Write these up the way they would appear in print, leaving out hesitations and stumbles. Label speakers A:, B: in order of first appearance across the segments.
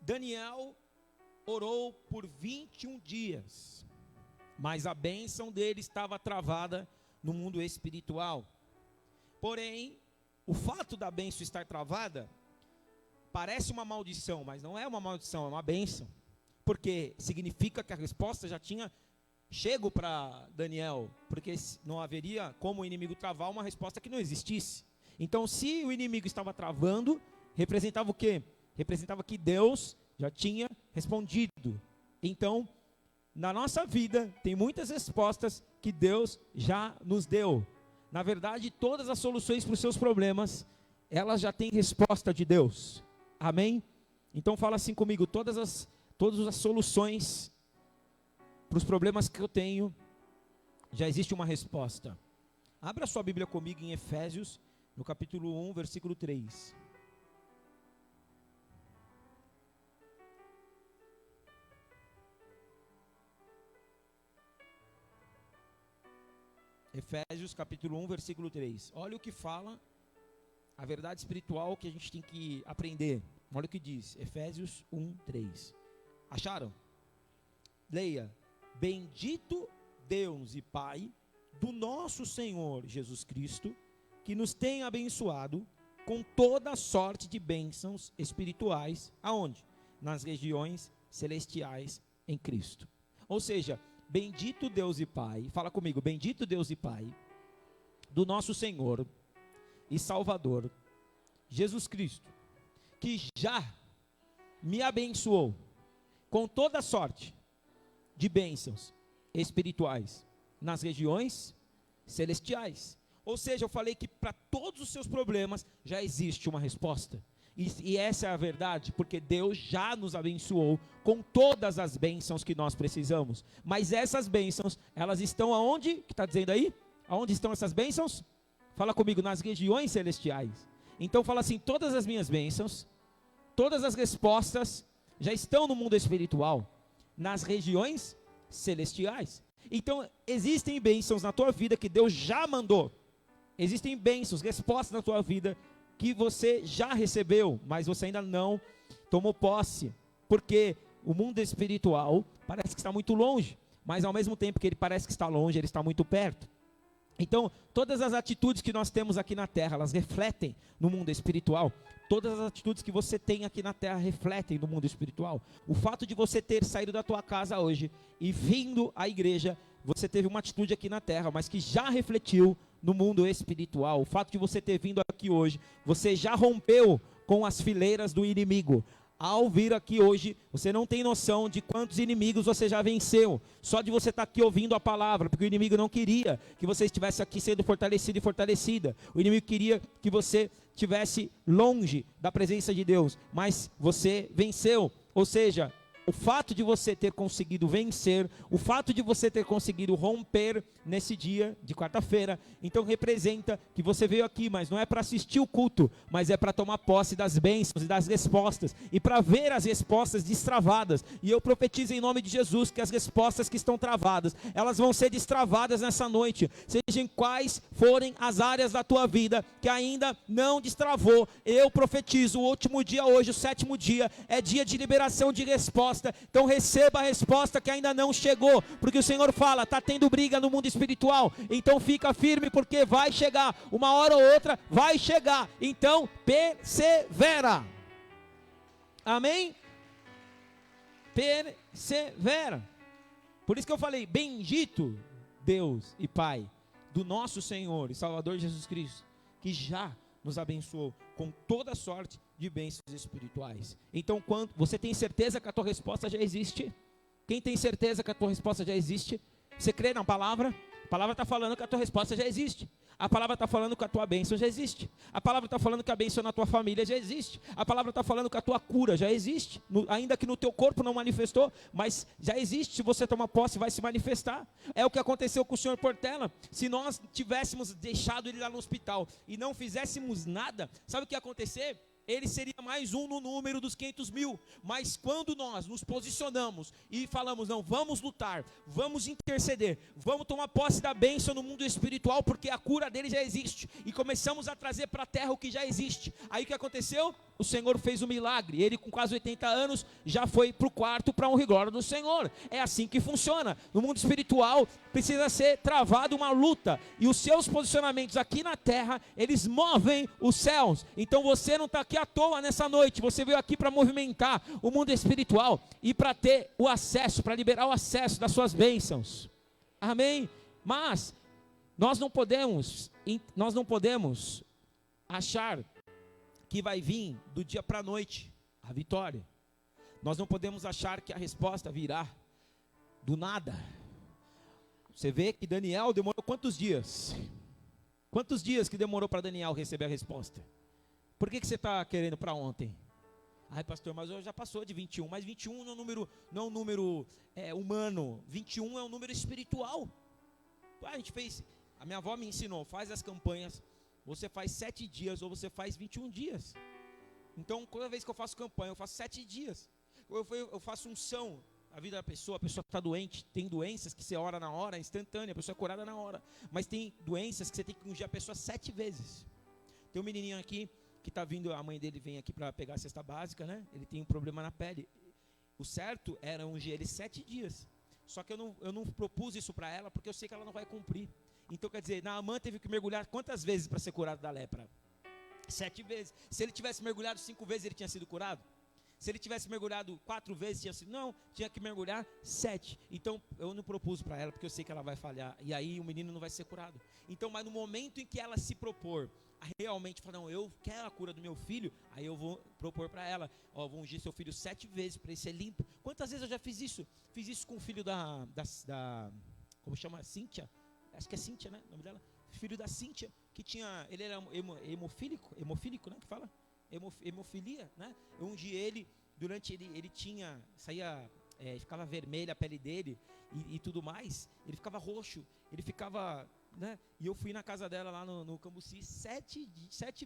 A: Daniel orou por 21 dias, mas a bênção dele estava travada no mundo espiritual. Porém, o fato da bênção estar travada parece uma maldição, mas não é uma maldição, é uma bênção. Porque significa que a resposta já tinha chego para Daniel, porque não haveria como o inimigo travar uma resposta que não existisse. Então, se o inimigo estava travando, representava o quê? Representava que Deus já tinha respondido. Então, na nossa vida, tem muitas respostas que Deus já nos deu. Na verdade, todas as soluções para os seus problemas, elas já têm resposta de Deus. Amém? Então, fala assim comigo, todas as soluções para os problemas que eu tenho, já existe uma resposta. Abra sua Bíblia comigo em Efésios, no capítulo 1, versículo 3. Efésios capítulo 1, versículo 3. Olha o que fala a verdade espiritual que a gente tem que aprender. Olha o que diz, Efésios 1, 3. Acharam? Leia. Bendito Deus e Pai do nosso Senhor Jesus Cristo, que nos tem abençoado com toda sorte de bênçãos espirituais. Aonde? Nas regiões celestiais em Cristo. Ou seja, bendito Deus e Pai, fala comigo, bendito Deus e Pai do nosso Senhor e Salvador Jesus Cristo, que já me abençoou com toda sorte de bênçãos espirituais nas regiões celestiais. Ou seja, eu falei que para todos os seus problemas já existe uma resposta. E essa é a verdade, porque Deus já nos abençoou com todas as bênçãos que nós precisamos. Mas essas bênçãos, elas estão aonde? Que está dizendo aí? Aonde estão essas bênçãos? Fala comigo, nas regiões celestiais. Então fala assim, todas as minhas bênçãos, todas as respostas já estão no mundo espiritual, nas regiões celestiais. Então existem bênçãos na tua vida que Deus já mandou. Existem bênçãos, respostas na tua vida que você já recebeu, mas você ainda não tomou posse, porque o mundo espiritual parece que está muito longe, mas ao mesmo tempo que ele parece que está longe, ele está muito perto. Então, todas as atitudes que nós temos aqui na terra, elas refletem no mundo espiritual. Todas as atitudes que você tem aqui na terra refletem no mundo espiritual. O fato de você ter saído da tua casa hoje e vindo à igreja, você teve uma atitude aqui na terra, mas que já refletiu no mundo espiritual. O fato de você ter vindo aqui hoje, você já rompeu com as fileiras do inimigo. Ao vir aqui hoje, você não tem noção de quantos inimigos você já venceu, só de você estar aqui ouvindo a palavra, porque o inimigo não queria que você estivesse aqui sendo fortalecido e fortalecida. O inimigo queria que você estivesse longe da presença de Deus, mas você venceu. Ou seja, o fato de você ter conseguido vencer, o fato de você ter conseguido romper nesse dia de quarta-feira, então representa que você veio aqui, mas não é para assistir o culto, mas é para tomar posse das bênçãos e das respostas, e para ver as respostas destravadas. E eu profetizo em nome de Jesus que as respostas que estão travadas, elas vão ser destravadas nessa noite, sejam quais forem as áreas da tua vida que ainda não destravou. Eu profetizo, o último dia hoje, o 7º dia, é dia de liberação de resposta. Então receba a resposta que ainda não chegou, porque o Senhor fala, está tendo briga no mundo espiritual, então fica firme, porque vai chegar, uma hora ou outra vai chegar, então persevera, amém? Persevera. Por isso que eu falei, bendito Deus e Pai do nosso Senhor e Salvador Jesus Cristo, que já nos abençoou com toda sorte de bênçãos espirituais. Então, quando você tem certeza que a tua resposta já existe? Quem tem certeza que a tua resposta já existe? Você crê na palavra? A palavra está falando que a tua resposta já existe. A palavra está falando que a tua bênção já existe. A palavra está falando que a bênção na tua família já existe. A palavra está falando que a tua cura já existe. Ainda que no teu corpo não manifestou, mas já existe. Se você tomar posse, vai se manifestar. É o que aconteceu com o senhor Portela. Se nós tivéssemos deixado ele lá no hospital e não fizéssemos nada, sabe o que ia acontecer? ele seria mais um no número dos 500 mil. Mas quando nós nos posicionamos e falamos, não, vamos lutar, vamos interceder, vamos tomar posse da bênção no mundo espiritual, porque a cura dele já existe, e começamos a trazer para a terra o que já existe. Aí o que aconteceu? O Senhor fez um milagre. Ele com quase 80 anos já foi para o quarto para honra e glória do Senhor. É assim que funciona. No mundo espiritual precisa ser travada uma luta, e os seus posicionamentos aqui na terra, eles movem os céus. Então você não está aqui à toa nessa noite, você veio aqui para movimentar o mundo espiritual e para ter o acesso, para liberar o acesso das suas bênçãos. Amém? Mas nós não podemos achar que vai vir do dia para a noite a vitória. Nós não podemos achar que a resposta virá do nada. Você vê que Daniel demorou quantos dias? Quantos dias que demorou para Daniel receber a resposta? Por que você está querendo para ontem? Ai, pastor, mas já passou de 21. Mas 21 não é um número humano. 21 é um número espiritual. A minha avó me ensinou, faz as campanhas, você faz 7 dias ou você faz 21 dias. Então, toda vez que eu faço campanha, eu faço 7 dias. Eu faço unção a vida da pessoa. A pessoa está doente, tem doenças que você ora na hora, é instantânea, a pessoa é curada na hora. Mas tem doenças que você tem que ungir a pessoa 7 vezes. Tem um menininho aqui que está vindo, a mãe dele vem aqui para pegar a cesta básica, né? Ele tem um problema na pele. O certo era ungir ele 7 dias. Só que eu não propus isso para ela, porque eu sei que ela não vai cumprir. Então, quer dizer, Naamã teve que mergulhar quantas vezes para ser curado da lepra? 7 vezes. Se ele tivesse mergulhado 5 vezes, ele tinha sido curado? Se ele tivesse mergulhado 4 vezes, tinha sido? Não, tinha que mergulhar 7. Então, eu não propus para ela, porque eu sei que ela vai falhar. E aí, o menino não vai ser curado. Então, mas no momento em que ela se propor a realmente falar, não, eu quero a cura do meu filho, aí eu vou propor para ela, vou ungir seu filho 7 vezes para ele ser limpo. Quantas vezes eu já fiz isso? Fiz isso com o filho da como chama? Cíntia? Acho que é Cíntia, né? O nome dela? Filho da Cíntia, que tinha, ele era hemofílico, né? Que fala? Hemofilia, né? Eu ungi ele, durante ele tinha, ficava vermelha a pele dele e tudo mais, ele ficava roxo, ele ficava, né? E eu fui na casa dela lá no Cambuci 7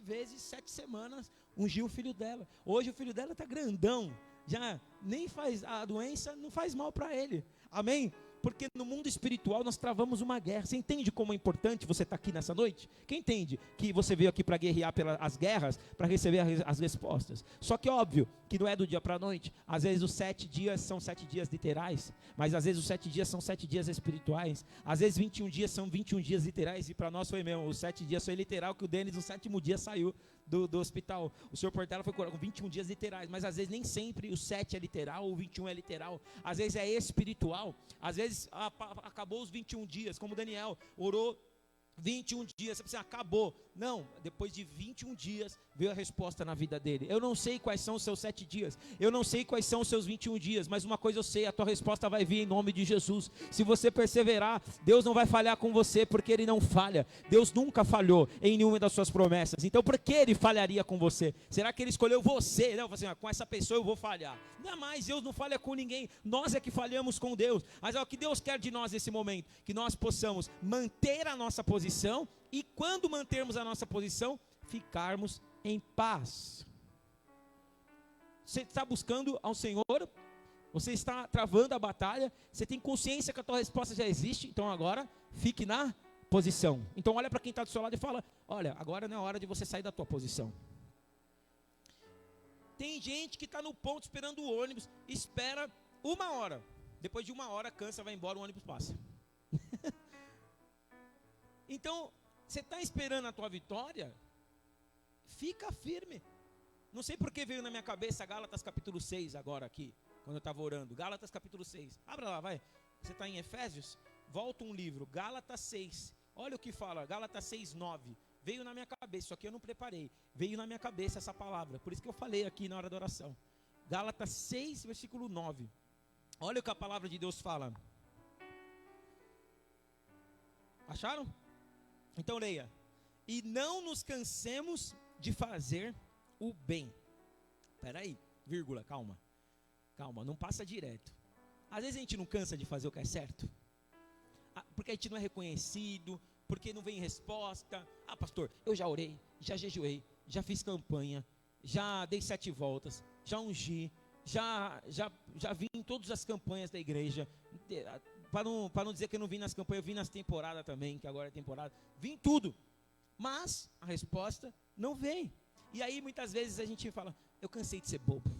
A: vezes, 7 semanas, ungi o filho dela. Hoje o filho dela está grandão, já nem faz, a doença não faz mal para ele, amém? Porque no mundo espiritual nós travamos uma guerra. Você entende como é importante você estar aqui nessa noite? Quem entende que você veio aqui para guerrear pelas guerras, para receber as respostas? Só que óbvio que não é do dia para a noite. Às vezes os 7 dias são 7 dias literais, mas às vezes os 7 dias são 7 dias espirituais. Às vezes 21 dias são 21 dias literais, e para nós foi mesmo, os 7 dias foi literal, que o Denis no 7º dia saiu do hospital. O senhor Portela foi curado com 21 dias literais, mas às vezes nem sempre o 7 é literal, o 21 é literal. Às vezes é espiritual. Às vezes acabou os 21 dias, como Daniel orou 21 dias, você pensa, acabou. Não, depois de 21 dias veio a resposta na vida dele. Eu não sei quais são os seus 7 dias, eu não sei quais são os seus 21 dias, mas uma coisa eu sei, a tua resposta vai vir em nome de Jesus. Se você perseverar, Deus não vai falhar com você, porque Ele não falha. Deus nunca falhou em nenhuma das suas promessas. Então por que Ele falharia com você? Será que Ele escolheu você? Não, assim, com essa pessoa eu vou falhar. Não, mas Deus não falha com ninguém, nós é que falhamos com Deus. Mas é o que Deus quer de nós nesse momento, que nós possamos manter a nossa posição, e quando mantermos a nossa posição, ficarmos em paz. Você está buscando ao Senhor, você está travando a batalha, você tem consciência que a tua resposta já existe, então agora fique na posição. Então olha para quem está do seu lado e fala, olha, agora não é hora de você sair da tua posição. Tem gente que está no ponto esperando o ônibus, espera 1 hora, depois de 1 hora cansa, vai embora, o ônibus passa. Então, você está esperando a tua vitória? Fica firme. Não sei porque veio na minha cabeça Gálatas capítulo 6 agora aqui, quando eu estava orando. Gálatas capítulo 6. Abra lá, vai. Você está em Efésios? Volta um livro. Gálatas 6. Olha o que fala. Gálatas 6, 9. Veio na minha cabeça, só que eu não preparei. Veio na minha cabeça essa palavra. Por isso que eu falei aqui na hora da oração. Gálatas 6, versículo 9. Olha o que a palavra de Deus fala. Acharam? Então leia. E não nos cansemos de fazer o bem. Espera aí, vírgula, calma. Calma, não passa direto. Às vezes a gente não cansa de fazer o que é certo. Porque a gente não é reconhecido, porque não vem resposta. Pastor, eu já orei, já jejuei, já fiz campanha, já dei 7 voltas, já ungi, já vim em todas as campanhas da igreja, para não dizer que eu não vim nas campanhas, eu vim nas temporadas também, que agora é temporada, vim em tudo, mas a resposta não vem. E aí muitas vezes a gente fala, eu cansei de ser bobo.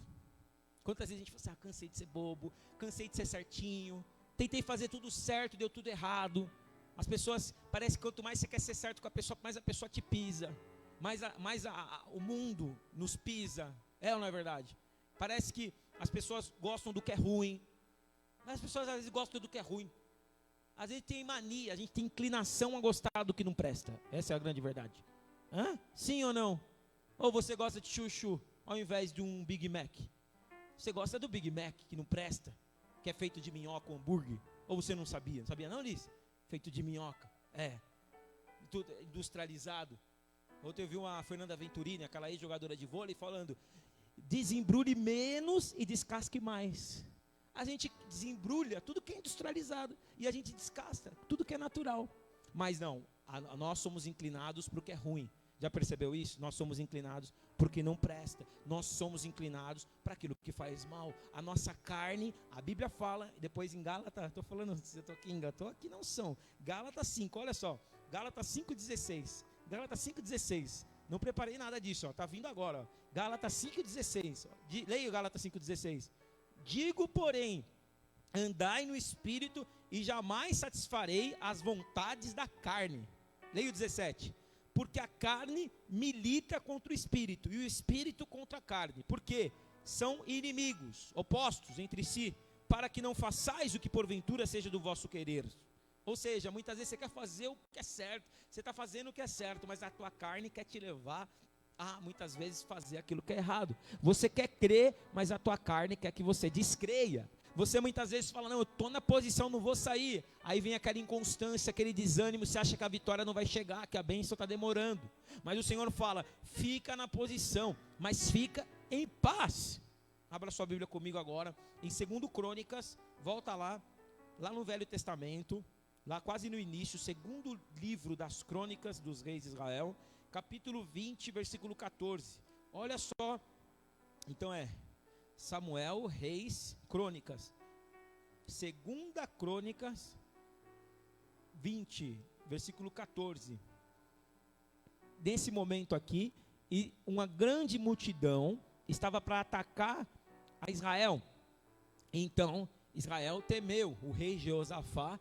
A: Quantas vezes a gente fala assim, cansei de ser bobo, cansei de ser certinho, tentei fazer tudo certo, deu tudo errado. As pessoas, parece que quanto mais você quer ser certo com a pessoa, mais a pessoa te pisa, mais o mundo nos pisa, ou não é verdade? Parece que as pessoas gostam do que é ruim, mas as pessoas às vezes gostam do que é ruim. Às vezes tem mania, a gente tem inclinação a gostar do que não presta, essa é a grande verdade. Sim ou não? Ou você gosta de chuchu ao invés de um Big Mac? Você gosta do Big Mac que não presta, que é feito de minhoca ou hambúrguer? Ou você não sabia? Não sabia não, Liz? Feito de minhoca, tudo industrializado. Ontem eu vi uma Fernanda Venturini, aquela ex-jogadora de vôlei, falando, desembrulhe menos e descasque mais. A gente desembrulha tudo que é industrializado e a gente descasca tudo que é natural. Mas não, nós somos inclinados para o que é ruim. Já percebeu isso? Nós somos inclinados porque não presta. Nós somos inclinados para aquilo que faz mal. A nossa carne, a Bíblia fala, depois em Gálatas, estou aqui não são. Gálatas 5, olha só. Gálatas 5,16. Gálatas 5,16. Não preparei nada disso, está vindo agora. Ó. Gálatas 5,16. Leia Gálatas 5,16. Digo, porém, andai no Espírito e jamais satisfarei as vontades da carne. Leia o 17. Porque a carne milita contra o Espírito, e o Espírito contra a carne. Porque são inimigos, opostos entre si, para que não façais o que porventura seja do vosso querer. Ou seja, muitas vezes você quer fazer o que é certo, você está fazendo o que é certo, mas a tua carne quer te levar a, muitas vezes, fazer aquilo que é errado. Você quer crer, mas a tua carne quer que você descreia. Você muitas vezes fala, não, eu estou na posição, não vou sair. Aí vem aquela inconstância, aquele desânimo, você acha que a vitória não vai chegar, que a bênção está demorando. Mas o Senhor fala, fica na posição, mas fica em paz. Abra sua Bíblia comigo agora, em 2 Crônicas, volta lá no Velho Testamento, lá quase no início, 2º livro das Crônicas dos Reis de Israel, capítulo 20, versículo 14. Olha só, então Samuel, Reis, Crônicas, 2 Crônicas 20, versículo 14. Nesse momento aqui, e uma grande multidão estava para atacar a Israel. Então Israel temeu, o rei Jeosafá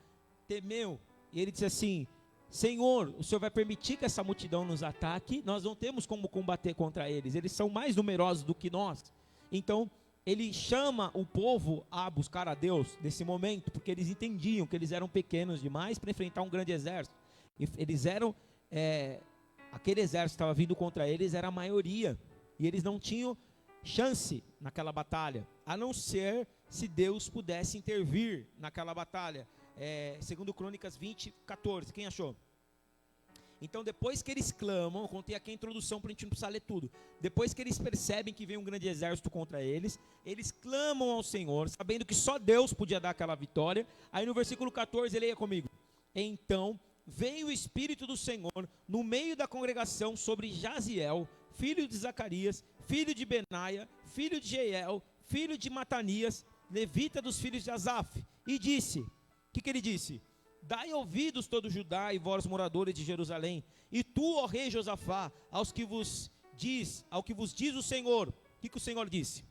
A: temeu, e ele disse assim, Senhor, o Senhor vai permitir que essa multidão nos ataque? Nós não temos como combater contra eles são mais numerosos do que nós. Então ele chama o povo a buscar a Deus nesse momento, porque eles entendiam que eles eram pequenos demais para enfrentar um grande exército. Eles eram, aquele exército que estava vindo contra eles era a maioria, e eles não tinham chance naquela batalha, a não ser se Deus pudesse intervir naquela batalha. 2 Crônicas 20, 14, quem achou? Então depois que eles clamam, eu contei aqui a introdução para a gente não precisar ler tudo. Depois que eles percebem que vem um grande exército contra eles clamam ao Senhor, sabendo que só Deus podia dar aquela vitória. Aí no versículo 14, leia comigo. Então veio o Espírito do Senhor no meio da congregação sobre Jaziel, filho de Zacarias, filho de Benaia, filho de Jeiel, filho de Matanias, levita dos filhos de Asaf, e disse, o que ele disse? Dai ouvidos todo Judá e vós moradores de Jerusalém, e tu, ó rei Josafá, ao que vos diz o Senhor. O que o Senhor disse?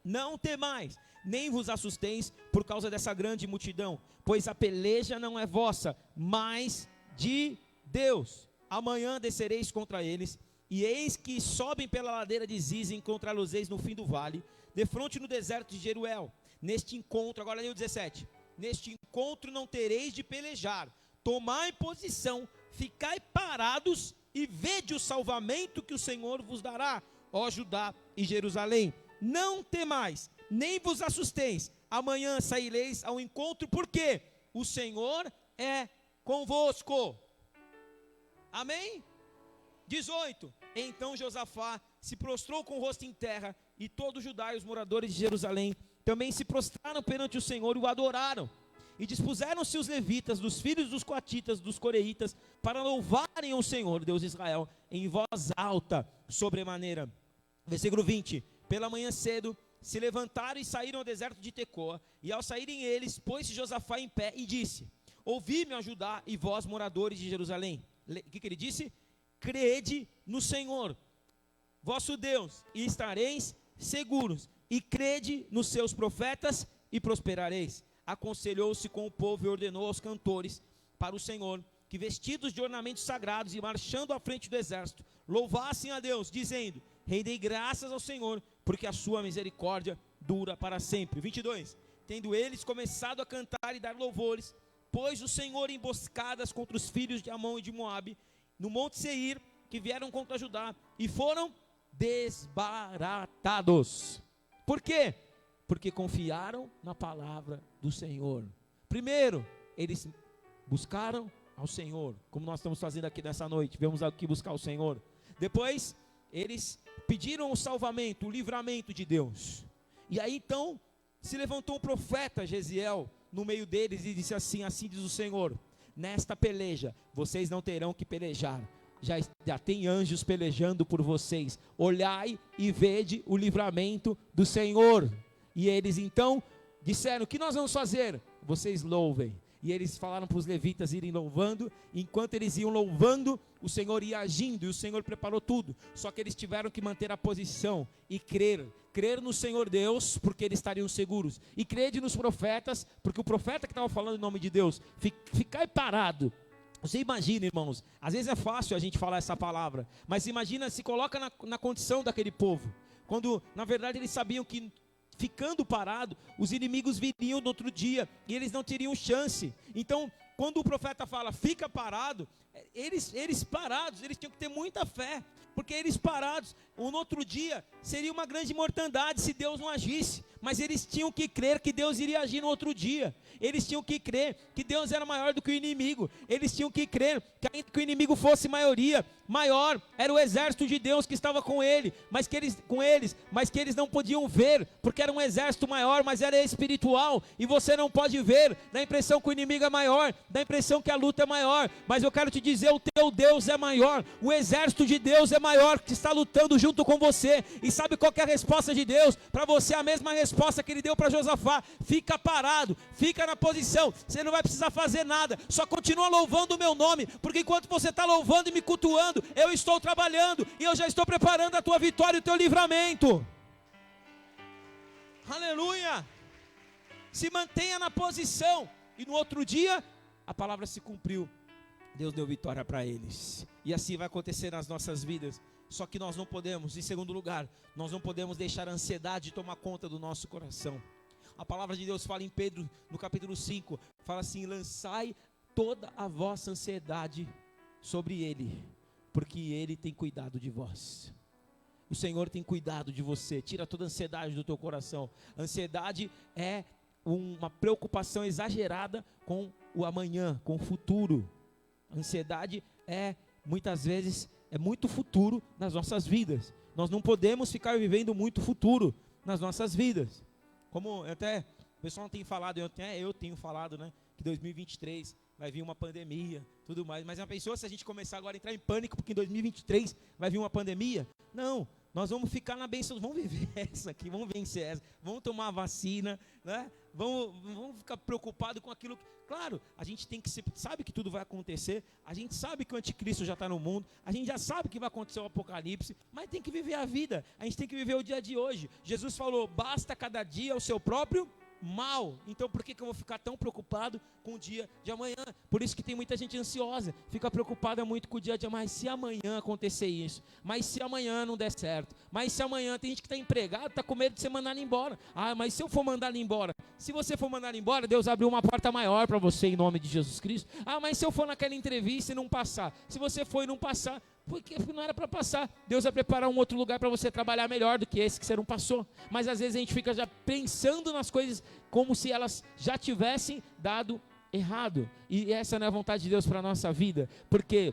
A: Não temais, nem vos assusteis por causa dessa grande multidão, pois a peleja não é vossa, mas de Deus. Amanhã descereis contra eles, e eis que sobem pela ladeira de Ziz e encontrá-los-eis no fim do vale, defronte no deserto de Jeruel. Neste encontro, agora leia o 17. Neste encontro não tereis de pelejar, tomai posição, ficai parados e vede o salvamento que o Senhor vos dará, ó Judá e Jerusalém. Não temais, nem vos assusteis, amanhã saireis ao encontro, porque o Senhor é convosco. Amém? 18. Então Josafá se prostrou com o rosto em terra, e todo Judá e os moradores de Jerusalém também se prostraram perante o Senhor e o adoraram. E dispuseram-se os levitas, dos filhos dos coatitas, dos coreitas, para louvarem o Senhor, Deus de Israel, em voz alta, sobremaneira. Versículo 20. Pela manhã cedo, se levantaram e saíram ao deserto de Tecoa. E ao saírem eles, pôs-se Josafá em pé e disse: ouvi-me ajudar, e vós, moradores de Jerusalém. O que ele disse? Crede no Senhor, vosso Deus, e estareis seguros. E crede nos seus profetas, e prosperareis. Aconselhou-se com o povo e ordenou aos cantores para o Senhor, que vestidos de ornamentos sagrados e marchando à frente do exército, louvassem a Deus, dizendo: rendei graças ao Senhor, porque a sua misericórdia dura para sempre. 22. Tendo eles começado a cantar e dar louvores, pôs o Senhor emboscadas contra os filhos de Amon e de Moabe, no monte Seir, que vieram contra Judá, e foram desbaratados. Por quê? Porque confiaram na palavra do Senhor. Primeiro, eles buscaram ao Senhor, como nós estamos fazendo aqui nessa noite, vamos aqui buscar o Senhor. Depois, eles pediram o salvamento, o livramento de Deus. E aí então, se levantou um profeta, Jeziel, no meio deles e disse assim: assim diz o Senhor, nesta peleja, vocês não terão que pelejar, já tem anjos pelejando por vocês, olhai e vede o livramento do Senhor. E eles então disseram: o que nós vamos fazer? Vocês louvem. E eles falaram para os levitas irem louvando. Enquanto eles iam louvando, o Senhor ia agindo, e o Senhor preparou tudo. Só que eles tiveram que manter a posição e crer no Senhor Deus, porque eles estariam seguros, e crer nos profetas, porque o profeta que estava falando em nome de Deus, ficar parado. Você imagina, irmãos, às vezes é fácil a gente falar essa palavra, mas imagina, se coloca na condição daquele povo, quando na verdade eles sabiam que ficando parado, os inimigos viriam no outro dia, e eles não teriam chance. Então, quando o profeta fala, fica parado, eles parados, eles tinham que ter muita fé, porque eles parados, no outro dia, seria uma grande mortandade se Deus não agisse, mas eles tinham que crer que Deus iria agir no outro dia, eles tinham que crer que Deus era maior do que o inimigo, eles tinham que crer que ainda que o inimigo fosse maioria, maior era o exército de Deus que estava com ele, mas que eles não podiam ver, porque era um exército maior, mas era espiritual, e você não pode ver, dá a impressão que o inimigo é maior, dá a impressão que a luta é maior, mas eu quero te dizer, o teu Deus é maior, o exército de Deus é maior, que está lutando junto com você. E sabe qual que é a resposta de Deus para você? A mesma resposta que ele deu para Josafá: fica parado, fica na posição, você não vai precisar fazer nada, só continua louvando o meu nome, porque enquanto você está louvando e me cultuando, eu estou trabalhando, e eu já estou preparando a tua vitória e o teu livramento. Aleluia! Se mantenha na posição, e no outro dia a palavra se cumpriu, Deus deu vitória para eles, e assim vai acontecer nas nossas vidas. Só que nós não podemos, em segundo lugar, nós não podemos deixar a ansiedade tomar conta do nosso coração. A palavra de Deus fala em Pedro, no capítulo 5, fala assim: lançai toda a vossa ansiedade sobre Ele, porque Ele tem cuidado de vós. O Senhor tem cuidado de você. Tira toda a ansiedade do teu coração. Ansiedade é uma preocupação exagerada com o amanhã, com o futuro. Ansiedade muitas vezes, é muito futuro nas nossas vidas. Nós não podemos ficar vivendo muito futuro nas nossas vidas. Como até o pessoal tem falado, eu tenho falado, né, que 2023 vai vir uma pandemia, tudo mais. Mas já pensou se a gente começar agora a entrar em pânico porque em 2023 vai vir uma pandemia? Não, nós vamos ficar na bênção, vamos viver essa aqui, vamos vencer essa, vamos tomar a vacina, né? Vamos ficar preocupado com aquilo. Claro, a gente sabe que tudo vai acontecer, a gente sabe que o anticristo já está no mundo, a gente já sabe que vai acontecer o apocalipse, mas tem que viver a vida, a gente tem que viver o dia de hoje. Jesus falou: basta cada dia o seu próprio mal. Então por que eu vou ficar tão preocupado com o dia de amanhã? Por isso que tem muita gente ansiosa, fica preocupada muito com o dia de amanhã. Mas se amanhã acontecer isso, mas se amanhã não der certo, mas se amanhã, tem gente que está empregado, está com medo de ser mandado embora. Ah, mas se eu for mandado embora, se você for mandado embora, Deus abriu uma porta maior para você em nome de Jesus Cristo. Ah, mas se eu for naquela entrevista e não passar, se você for e não passar, porque não era para passar, Deus vai preparar um outro lugar para você trabalhar melhor do que esse que você não passou. Mas às vezes a gente fica já pensando nas coisas como se elas já tivessem dado errado, e essa não é a vontade de Deus para a nossa vida, porque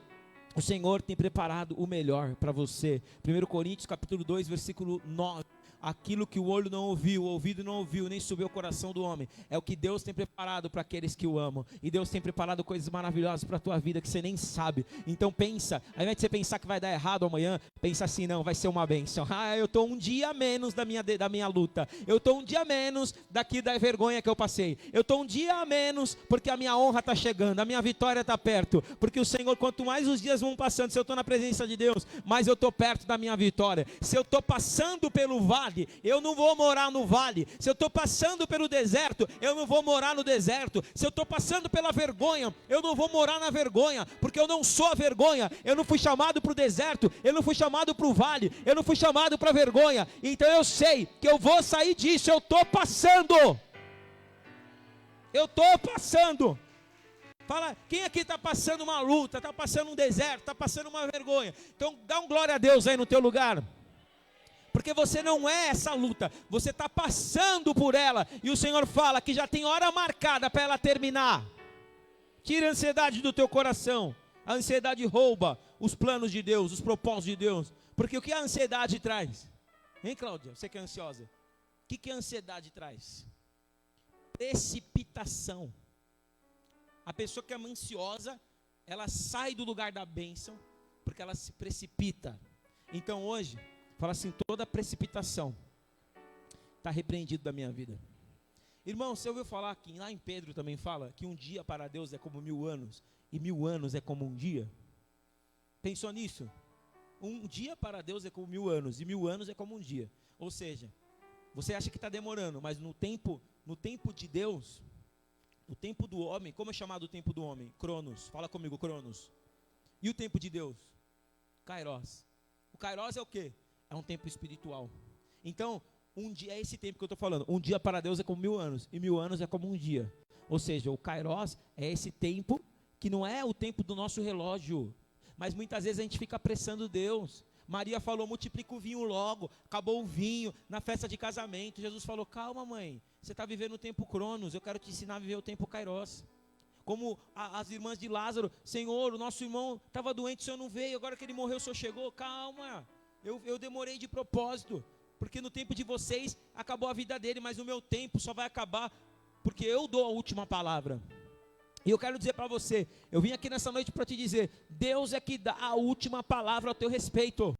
A: o Senhor tem preparado o melhor para você. 1 Coríntios capítulo 2, versículo 9, aquilo que o olho não ouviu, o ouvido não ouviu, nem subiu ao coração do homem, é o que Deus tem preparado para aqueles que o amam. E Deus tem preparado coisas maravilhosas para a tua vida que você nem sabe. Então pensa, ao invés de você pensar que vai dar errado amanhã, pensa assim: não, vai ser uma bênção. Eu estou um dia a menos da minha luta, eu estou um dia a menos daqui da vergonha que eu passei, eu estou um dia a menos porque a minha honra está chegando, a minha vitória está perto, porque o Senhor, quanto mais os dias vão passando, se eu estou na presença de Deus, mais eu estou perto da minha vitória. Se eu estou passando pelo vale, eu não vou morar no vale. Se eu estou passando pelo deserto, eu não vou morar no deserto. Se eu estou passando pela vergonha, eu não vou morar na vergonha, porque eu não sou a vergonha. Eu não fui chamado para o deserto, eu não fui chamado para o vale, eu não fui chamado para a vergonha. Então eu sei que eu vou sair disso. Eu estou passando. Eu estou passando. Fala, quem aqui está passando uma luta, está passando um deserto, está passando uma vergonha? Então dá um glória a Deus aí no teu lugar. Porque você não é essa luta, você está passando por ela. E o Senhor fala que já tem hora marcada para ela terminar. Tira a ansiedade do teu coração. A ansiedade rouba os planos de Deus, os propósitos de Deus. Porque o que a ansiedade traz? Hein, Cláudia, você que é ansiosa? O que a ansiedade traz? Precipitação. A pessoa que é ansiosa, ela sai do lugar da bênção, porque ela se precipita. Então hoje, fala assim: toda precipitação está repreendido da minha vida. Irmão, você ouviu falar que lá em Pedro também fala que um dia para Deus é como 1000 anos, e 1000 anos é como um dia? Pensou nisso? Um dia para Deus é como 1000 anos, e 1000 anos é como um dia. Ou seja, você acha que está demorando, mas no tempo de Deus, o tempo do homem, como é chamado o tempo do homem? Cronos, fala comigo, Cronos. E o tempo de Deus? Kairos. O Kairos é o quê? É um tempo espiritual. Então, um dia é esse tempo que eu estou falando. Um dia para Deus é como 1000 anos, e 1000 anos é como um dia. Ou seja, o Kairos é esse tempo que não é o tempo do nosso relógio, mas muitas vezes a gente fica apressando Deus. Maria falou: multiplica o vinho logo. Acabou o vinho na festa de casamento. Jesus falou: calma, mãe, você está vivendo o tempo Cronos, eu quero te ensinar a viver o tempo Kairos. Como as irmãs de Lázaro: Senhor, o nosso irmão estava doente, o Senhor não veio, agora que ele morreu, o Senhor chegou. Calma, eu demorei de propósito, porque no tempo de vocês acabou a vida dele, mas no meu tempo só vai acabar, porque eu dou a última palavra. E eu quero dizer para você, eu vim aqui nessa noite para te dizer: Deus é que dá a última palavra ao teu respeito.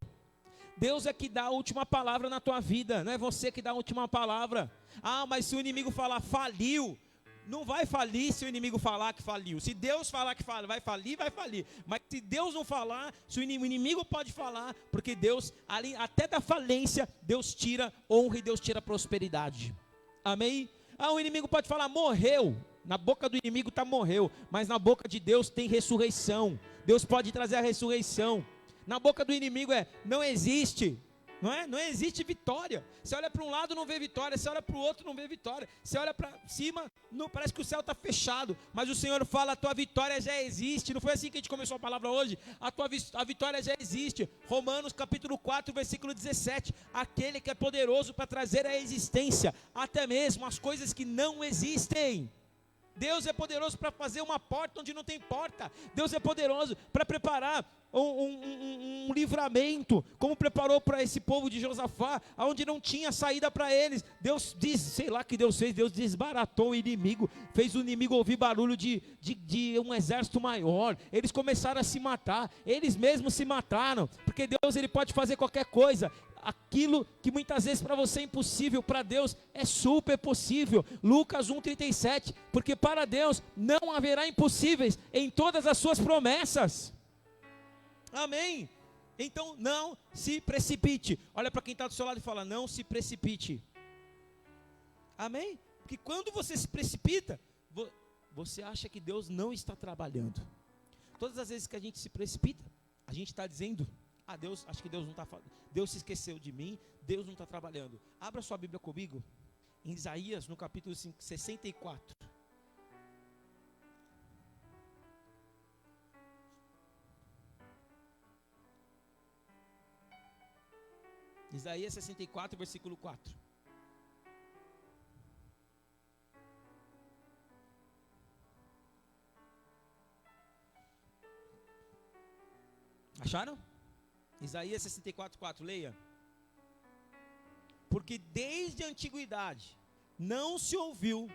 A: Deus é que dá a última palavra na tua vida, não é você que dá a última palavra. Ah, mas se o inimigo falar faliu, não vai falir se o inimigo falar que faliu. Se Deus falar que vai falir, vai falir. Mas se Deus não falar, se o inimigo pode falar, porque Deus, até da falência, Deus tira honra e Deus tira prosperidade. Amém? Ah, o inimigo pode falar: morreu. Na boca do inimigo está morreu, mas na boca de Deus tem ressurreição. Deus pode trazer a ressurreição. Na boca do inimigo não existe, não é? Não existe vitória. Você olha para um lado, não vê vitória. Você olha para o outro, não vê vitória. Você olha para cima, não, parece que o céu está fechado. Mas o Senhor fala: a tua vitória já existe. Não foi assim que a gente começou a palavra hoje? A vitória já existe. Romanos capítulo 4, versículo 17. Aquele que é poderoso para trazer à existência até mesmo as coisas que não existem. Deus é poderoso para fazer uma porta onde não tem porta. Deus é poderoso para preparar um livramento, como preparou para esse povo de Josafá, onde não tinha saída para eles. Deus diz, sei lá o que Deus fez, Deus desbaratou o inimigo, fez o inimigo ouvir barulho de um exército maior. Eles começaram a se matar, eles mesmos se mataram, porque Deus, ele pode fazer qualquer coisa. Aquilo que muitas vezes para você é impossível, para Deus é super possível. Lucas 1,37, porque para Deus não haverá impossíveis em todas as suas promessas. Amém? Então não se precipite. Olha para quem está do seu lado e fala: não se precipite. Amém? Porque quando você se precipita, você acha que Deus não está trabalhando. Todas as vezes que a gente se precipita, a gente está dizendo: ah, Deus, acho que Deus não está falando, Deus se esqueceu de mim, Deus não está trabalhando. Abra sua Bíblia comigo, em Isaías, no capítulo 64. Isaías 64, versículo 4. Acharam? Isaías 64, 4, leia. Por Porque desde a antiguidade não se ouviu,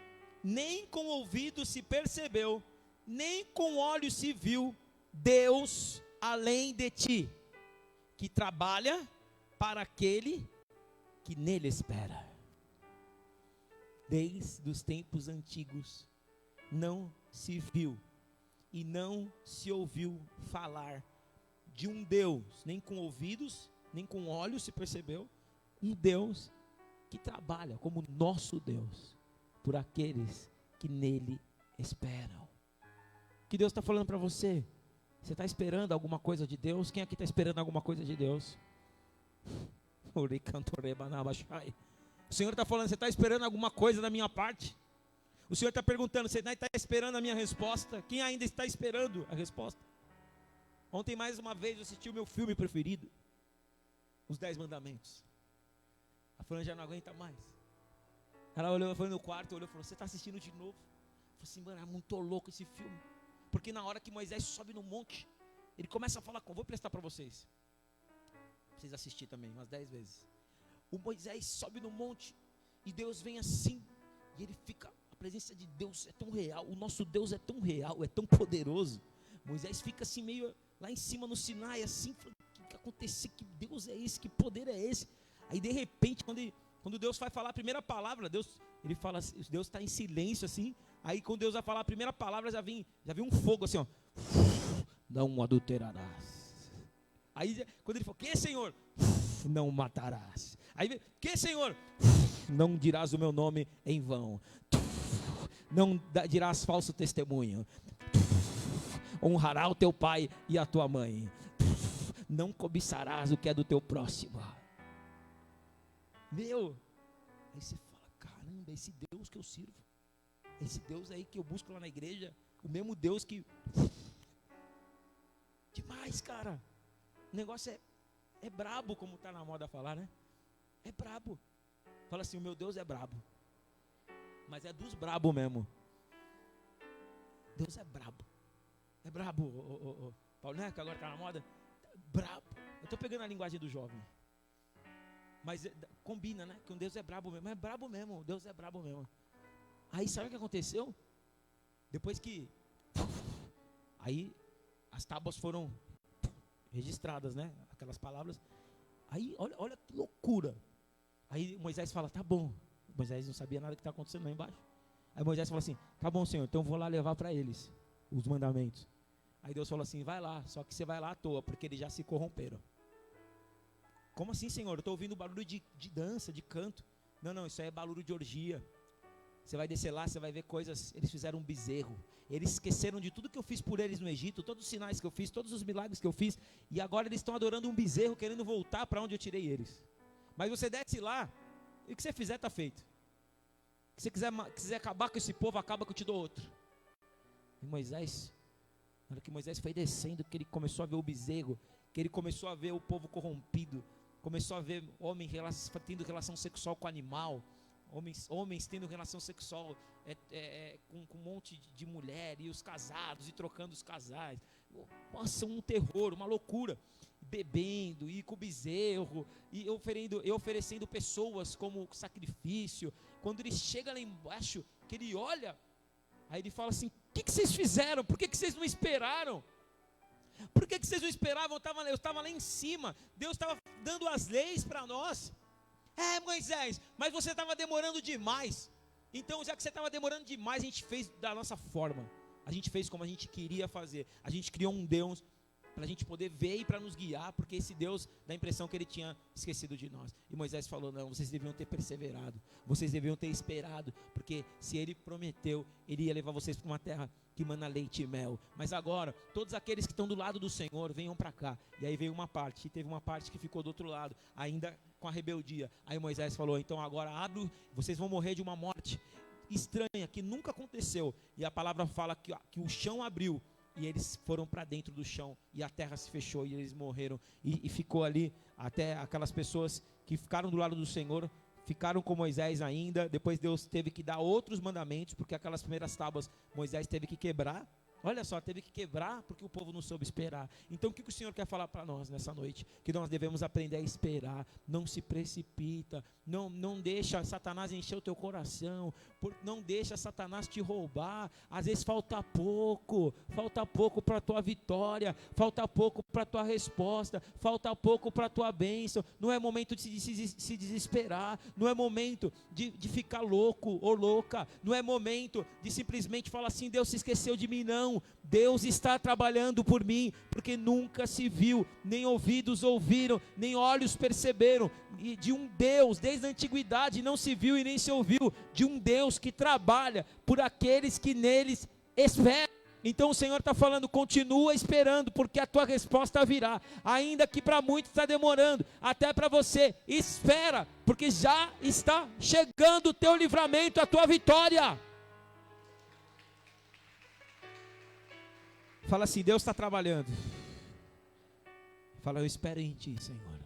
A: nem com ouvido se percebeu, nem com olhos se viu Deus além de ti, que trabalha para aquele que nele espera. Desde os tempos antigos não se viu e não se ouviu falar de um Deus, nem com ouvidos, nem com olhos se percebeu, um Deus que trabalha como nosso Deus, por aqueles que nele esperam. O que Deus está falando para você? Você está esperando alguma coisa de Deus? Quem aqui está esperando alguma coisa de Deus? O Senhor está falando, você está esperando alguma coisa da minha parte? O Senhor está perguntando, você está esperando a minha resposta? Quem ainda está esperando a resposta? Ontem mais uma vez eu assisti o meu filme preferido, Os 10 Mandamentos. A Fran já não aguenta mais. Ela olhou, foi no quarto, olhou e falou, você está assistindo de novo? Eu falei assim, mano, é muito louco esse filme. Porque na hora que Moisés sobe no monte, ele começa a falar vou prestar para vocês. Vocês assistir também, umas 10 vezes. O Moisés sobe no monte, e Deus vem assim, e ele fica, a presença de Deus é tão real, o nosso Deus é tão real, é tão poderoso. Moisés fica assim meio lá em cima no Sinai, assim, o que aconteceu? Que Deus é esse? Que poder é esse? Aí de repente, quando Deus vai falar a primeira palavra, Deus está em silêncio assim. Aí quando Deus vai falar a primeira palavra, já vem um fogo assim, ó. Não adulterarás. Aí quando ele falou, que Senhor? Não matarás. Aí, que Senhor? Não dirás o meu nome em vão. Não dirás falso testemunho. Honrará o teu pai e a tua mãe. Não cobiçarás o que é do teu próximo. Meu, aí você fala, caramba, esse Deus que eu sirvo, esse Deus aí que eu busco lá na igreja, o mesmo Deus que... Demais, cara. O negócio é brabo, como está na moda falar, né? É brabo. Fala assim, o meu Deus é brabo. Mas é dos brabo mesmo. Deus é brabo. É brabo, Paulo, né? Que agora está na moda. Brabo. Eu estou pegando a linguagem do jovem. Mas combina, né? Que um Deus é brabo mesmo. Mas é brabo mesmo, Deus é brabo mesmo. Aí sabe o que aconteceu? Depois que... Aí as tábuas foram registradas, né? Aquelas palavras. Aí, olha que loucura. Aí Moisés fala, tá bom. Moisés não sabia nada que está acontecendo lá embaixo. Aí Moisés fala assim, tá bom, Senhor, então eu vou lá levar para eles os mandamentos. Aí Deus falou assim, vai lá, só que você vai lá à toa, porque eles já se corromperam. Como assim, Senhor? Eu estou ouvindo barulho de dança, de canto. Não, isso aí é barulho de orgia. Você vai descer lá, você vai ver coisas. Eles fizeram um bezerro. Eles esqueceram de tudo que eu fiz por eles no Egito, todos os sinais que eu fiz, todos os milagres que eu fiz. E agora eles estão adorando um bezerro, querendo voltar para onde eu tirei eles. Mas você desce lá, e o que você fizer está feito. Se você quiser acabar com esse povo, acaba que eu te dou outro. E Moisés, na hora que Moisés foi descendo, que ele começou a ver o bezerro, que ele começou a ver o povo corrompido, começou a ver homem tendo relação sexual com animal, homens tendo relação sexual com um monte de mulher, e os casados, e trocando os casais. Nossa, um terror, uma loucura. Bebendo, e com o bezerro, e oferecendo pessoas como sacrifício. Quando ele chega lá embaixo, que ele olha, aí ele fala assim, o que vocês fizeram? Por que vocês não esperaram? Por que vocês não esperavam? Eu estava lá em cima, Deus estava dando as leis para nós. Moisés, mas você estava demorando demais. Então, já que você estava demorando demais, a gente fez da nossa forma. A gente fez como a gente queria fazer. A gente criou um Deus para a gente poder ver e para nos guiar, porque esse Deus dá a impressão que ele tinha esquecido de nós. E Moisés falou, não, vocês deviam ter perseverado, vocês deviam ter esperado, porque se ele prometeu, ele ia levar vocês para uma terra que mana leite e mel. Mas agora, todos aqueles que estão do lado do Senhor, venham para cá. E aí veio uma parte, e teve uma parte que ficou do outro lado, ainda com a rebeldia. Aí Moisés falou, então agora vocês vão morrer de uma morte estranha, que nunca aconteceu. E a palavra fala que o chão abriu, e eles foram para dentro do chão, e a terra se fechou, e eles morreram, e ficou ali, até aquelas pessoas que ficaram do lado do Senhor, ficaram com Moisés ainda. Depois Deus teve que dar outros mandamentos, porque aquelas primeiras tábuas Moisés teve que quebrar. Olha só, teve que quebrar porque o povo não soube esperar. Então o que o Senhor quer falar para nós nessa noite? Que nós devemos aprender a esperar, não se precipita, não deixa Satanás encher o teu coração, não deixa Satanás te roubar. Às vezes falta pouco para a tua vitória, falta pouco para a tua resposta, falta pouco para a tua bênção. Não é momento de se desesperar, não é momento de ficar louco ou louca, não é momento de simplesmente falar assim, Deus se esqueceu de mim, não. Deus está trabalhando por mim, porque nunca se viu, nem ouvidos ouviram, nem olhos perceberam, e de um Deus, desde a antiguidade não se viu e nem se ouviu, de um Deus que trabalha por aqueles que neles esperam. Então o Senhor está falando, continua esperando, porque a tua resposta virá, ainda que para muitos está demorando, até para você, espera, porque já está chegando o teu livramento, a tua vitória. Fala assim, Deus está trabalhando. Fala, eu espero em ti, Senhor.